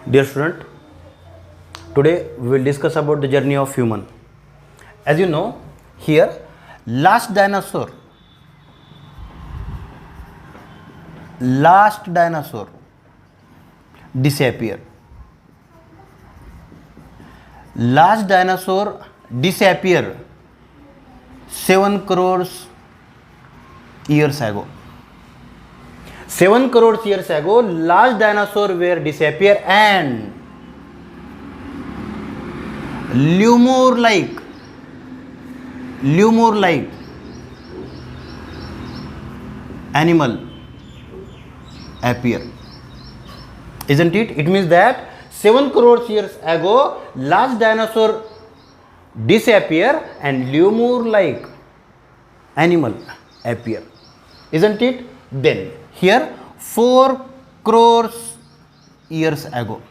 Dear student, today we will discuss about the journey of human. As you know, here last dinosaur disappeared. Last dinosaur disappeared 7 crores years ago. 7 crores years ago, last dinosaur were disappear and lemur-like animal appear. Isn't it? It means that 7 crores years ago, last dinosaur disappear and lemur-like animal appear. Isn't it? Then here 4 crores years ago,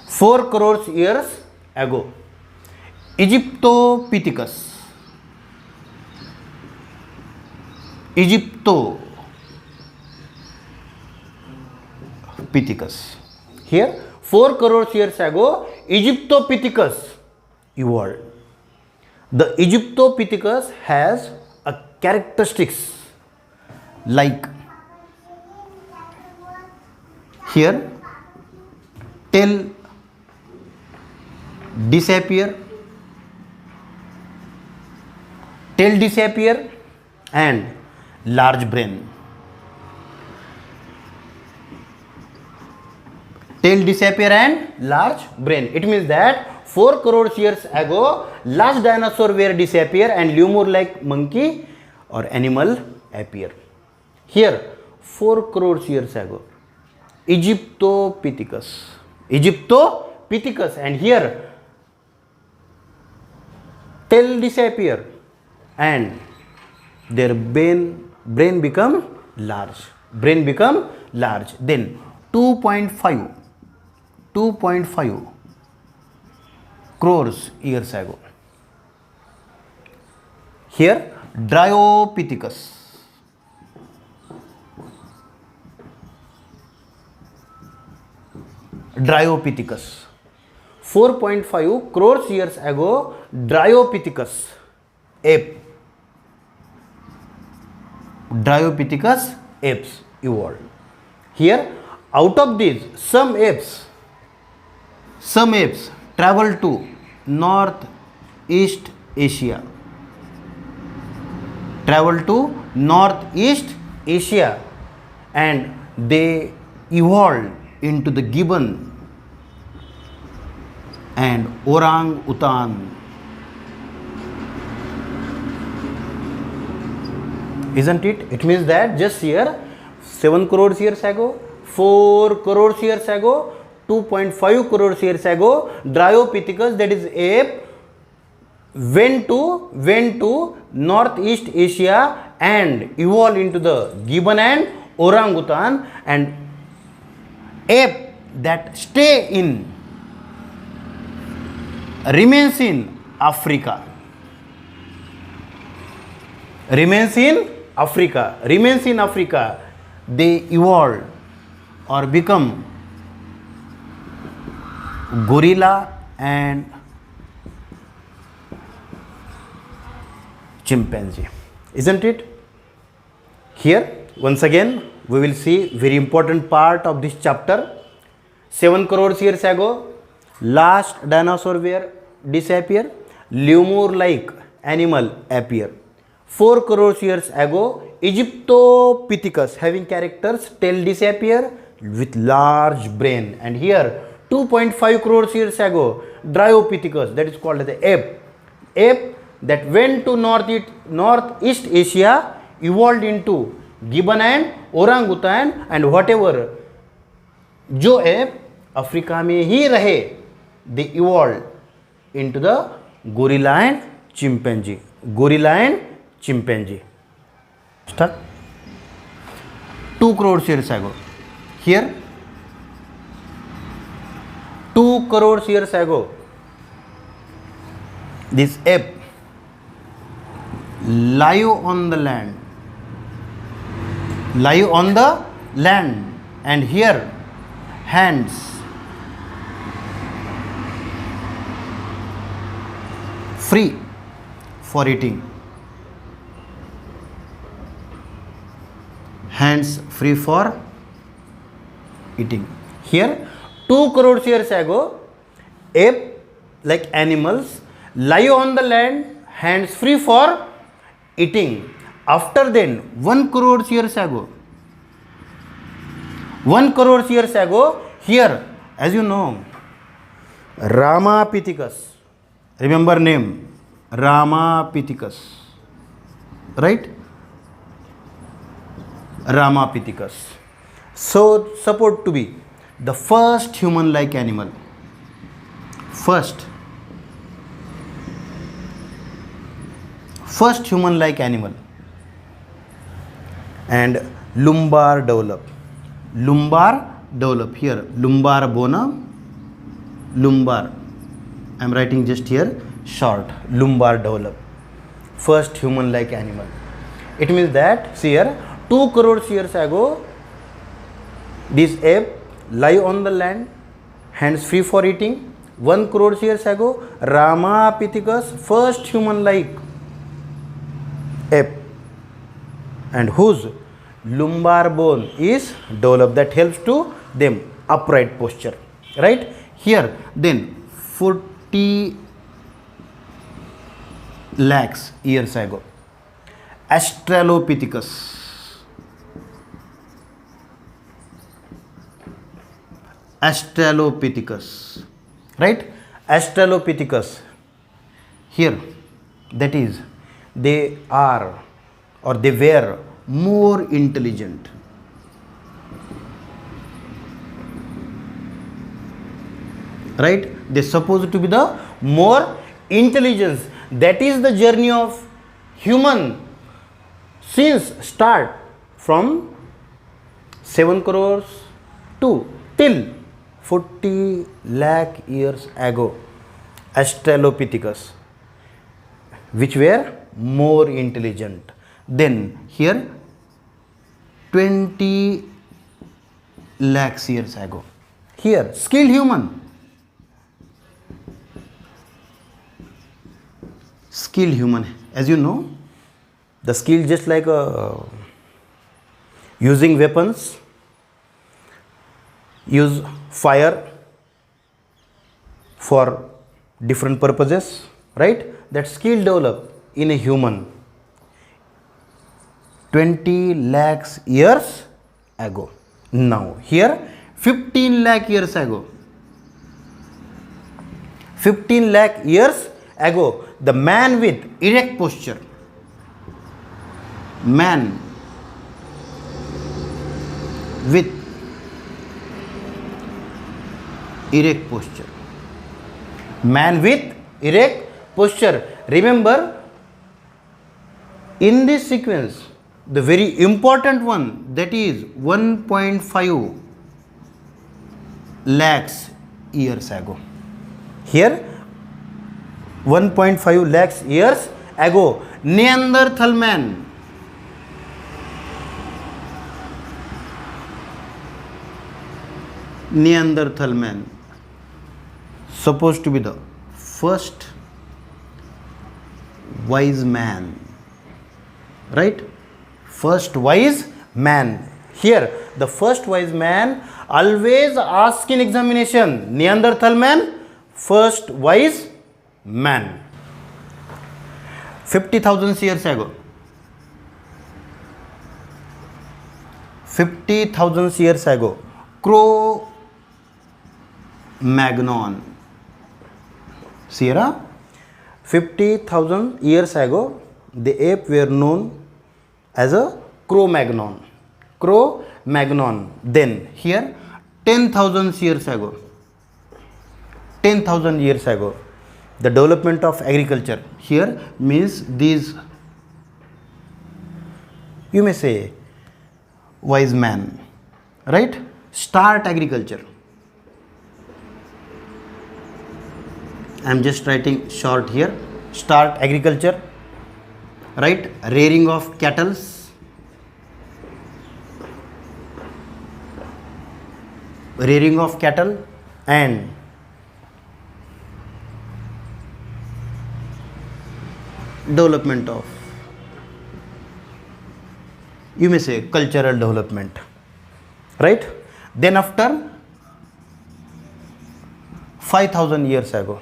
4 crores years ago, Egyptopithecus here 4 crores years ago, Egyptopithecus evolved. The Egyptopithecus has a characteristics like here tail disappear and large brain. Tail disappear and large brain. It means that 4 crores years ago, last dinosaur were disappear and lemur-like monkey or animal appear. Here 4 crores years ago, Egyptopithecus, and here tail disappear and their brain become large. Then 2.5 crores years ago, here Dryopithecus, 4.5 crores years ago, Dryopithecus apes evolved. Here out of these some apes travel to Northeast Asia, and they evolved into the gibbon and orangutan. Isn't it? It means that just here 7 crores years ago, 4 crores years ago, 2.5 crores years ago, Dryopithecus, that is ape, went to Northeast Asia and evolved into the gibbon and orangutan, and ape that remains in Africa. They evolved or become gorilla and chimpanzee. Isn't it? Here once again we will see very important part of this chapter. 7 crores years ago, last dinosaur were disappear, lemur-like animal appear. 4 crores years ago, Egyptopithecus having characters, tail disappear with large brain, and here 2.5 crores years ago, Dryopithecus, that is called as the ape that went to Northeast Asia, evolved into gibbon and orangutan, and whatever जो app Africa में ही रहे, they evolved into the gorilla and chimpanzee. Stuck? 2 crores years ago. Here 2 crores years ago, this ape live on the land, and here hands free for eating, hands free for eating. Here 2 crore years ago, ape like animals lie on the land, hands free for eating. After then 1 crore years ago, 1 crore years ago, here, as you know, Ramapithecus, remember name, Ramapithecus, right? Ramapithecus, so supposed to be the first human like animal, first human like animal. And lumbar develop, here, lumbar bona, lumbar, I am writing just here short, lumbar develop, first human like animal. It means that, see here, 2 crore years ago, this ape lie on the land, hands free for eating. 1 crore years ago, Ramapithecus, first human like ape, and whose lumbar bone is developed, that helps to them upright posture, right? Here then 40 lakhs years ago, Australopithecus, right? Australopithecus, here, that is, they are or they were more intelligent, right? They supposed to be the more intelligence. That is the journey of human since start from 7 crores to till 40 lakh years ago, Australopithecus, which were more intelligent. Then here 20 lakhs years ago, here skilled human, as you know, the skill just like using weapons, use fire for different purposes, right? That skill develop in a human 20 lakhs years ago. Now here 15 lakh years ago, 15 lakh years ago, the man with erect posture, man with erect posture, man with erect posture. Remember, in this sequence, the very important one, that is 1.5 lakhs years ago. Here 1.5 lakhs years ago, Neanderthal man, supposed to be the first wise man, right? First wise man. Here the first wise man always ask in examination, Neanderthal man, first wise man. 50,000 years ago, 50,000 years ago, Cro-Magnon, Sierra, 50,000 years ago, the ape were known as a Cro-Magnon. Then here 10,000 years ago, 10,000 years ago, the development of agriculture. Here means these, you may say, wise man, right? Start agriculture. I am just writing short here. Start agriculture, right? Rearing of cattle, and development of, you may say, cultural development, right? Then after 5000 years ago,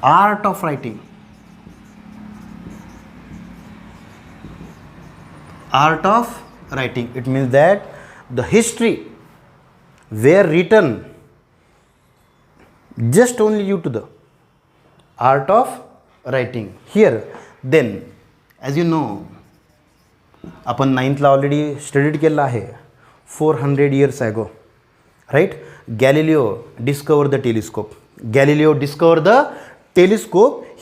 art of writing, it means that the history were written just only due to the art of writing here. Then as you know, आपण 9th ला already studied केलं आहे. 400 years ago, right? Galileo discovered the telescope.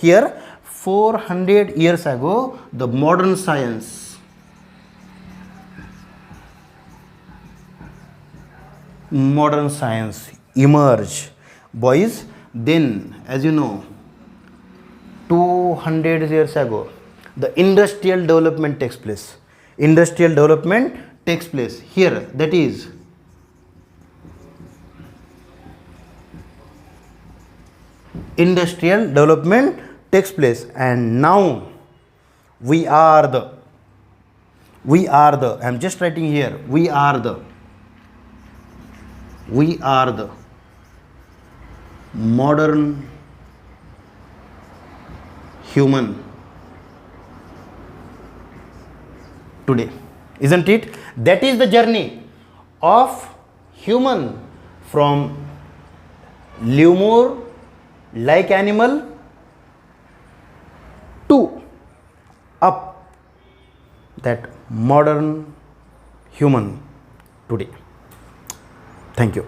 Here 400 years ago, the modern science emerged, boys. Then as you know, 200 years ago, the industrial development takes place. Here, that is industrial development takes place, and now we are the I am just writing here, we are the modern human today, isn't it? That is the journey of human from lemur like animal to up that modern human today. Thank you.